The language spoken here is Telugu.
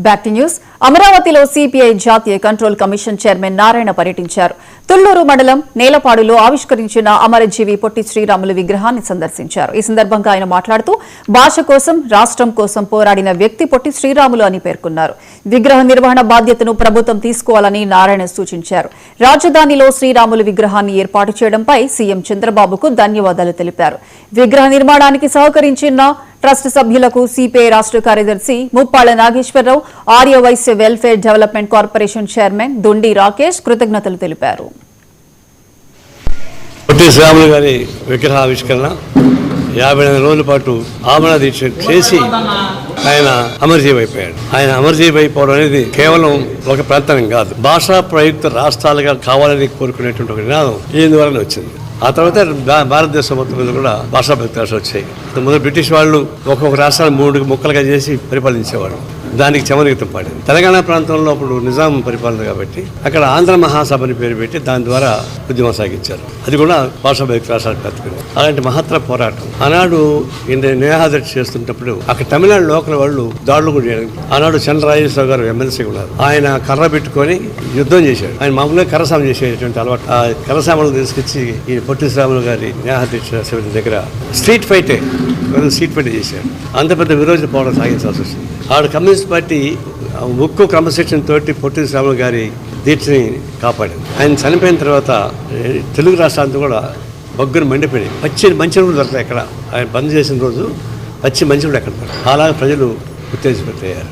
Back to news. అమరావతిలో సిపిఐ జాతీయ కంట్రోల్ కమిషన్ చైర్మన్ నారాయణ పర్యటించారు. తుళ్లూరు మండలం నేలపాడులో ఆవిష్కరించిన అమరజీవి పొట్టి శ్రీరాములు విగ్రహాన్ని సందర్శించారు. ఈ సందర్భంగా ఆయన మాట్లాడుతూ భాష కోసం, రాష్ట్రం కోసం పోరాడిన వ్యక్తి పొట్టి శ్రీరాములు అని పేర్కొన్నారు. విగ్రహ నిర్వహణ బాధ్యతను ప్రభుత్వం తీసుకోవాలని నారాయణ సూచించారు. రాజధానిలో శ్రీరాములు విగ్రహాన్ని ఏర్పాటు చేయడంపై సీఎం చంద్రబాబుకు ధన్యవాదాలు తెలిపారు. విగ్రహ నిర్మాణానికి సహకరించిన ట్రస్ట్ సభ్యులకు సిపిఐ రాష్ట్ర కార్యదర్శి Muppalla Nageswararao, Aryavaishya welfare development corporation chairman Dundi Rakesh కృతజ్ఞతలు తెలిపారు. పొట్టి శ్రీరాములు గారి విగ్రహావిష్కరణ 58 రోజుల పాటు ఆమరణ దీక్ష చేసి ఆయన అమరజీవి అయిపోయాడు. ఆయన అమరజీవి అయిపోవడం అనేది కేవలం ఒక ప్రాంతం కాదు, భాషా ప్రయుక్త రాష్ట్రాలుగా కావాలని కోరుకునేటువంటి ఒక నినాదం ఇందువలన వచ్చింది. ఆ తర్వాత భారతదేశం మొత్తం మీద కూడా భాషా ప్రయుక్త రాష్ట్రాలు వచ్చాయి. మొదటి బ్రిటిష్ వాళ్ళు ఒక్కొక్క రాష్ట్రాన్ని 3 ముక్కలుగా చేసి పరిపాలించేవాడు. దానికి చమరగీతం పాడింది. తెలంగాణ ప్రాంతంలో అప్పుడు నిజాం పరిపాలన కాబట్టి అక్కడ ఆంధ్ర మహాసభని పేరు పెట్టి దాని ద్వారా ఉద్యమం సాగించారు. అది కూడా భాషా ప్రయుక్త రాష్ట్రాలకు పెట్టుకుంది. అలాంటి మహత్తర పోరాటం ఆనాడు న్యాయహాజరు చేస్తున్నప్పుడు అక్కడ తమిళనాడు లోకల్ వాళ్ళు దాడులు కూడా చేయడం. ఆనాడు చంద్రరాజేశ్వర గారు ఎమ్మెల్సీ ఉన్నారు. ఆయన కర్ర పెట్టుకొని యుద్ధం చేశాడు. ఆయన మామూలుగా కర్రసామ చేసేటువంటి అలవాటు. ఆ కర్రసామను తీసుకొచ్చి ఈ పొట్టి శ్రీరాములు గారి న్యాయాధీక్ష దగ్గర స్ట్రీట్ ఫైట్ చేశాడు. అంత పెద్ద విరోధ పోరాటం సాగించాల్సి వచ్చింది. ఆవిడ కమ్యూనిస్ట్ పార్టీ ఉక్కు క్రమశిక్షణ తోటి పొట్టి శ్రీరాములు గారి దీక్షని కాపాడింది. ఆయన చనిపోయిన తర్వాత తెలుగు రాష్ట్రాలతో కూడా బొగ్గును మండిపోయినాయి. పచ్చి మంచినీళ్ళు దొరకలేదు ఎక్కడ. ఆయన బంద్ చేసిన రోజు పచ్చి మంచినీళ్ళు ఎక్కడ దొరకదు. అలాగే ప్రజలు ఉత్తేజపడయ్యారు.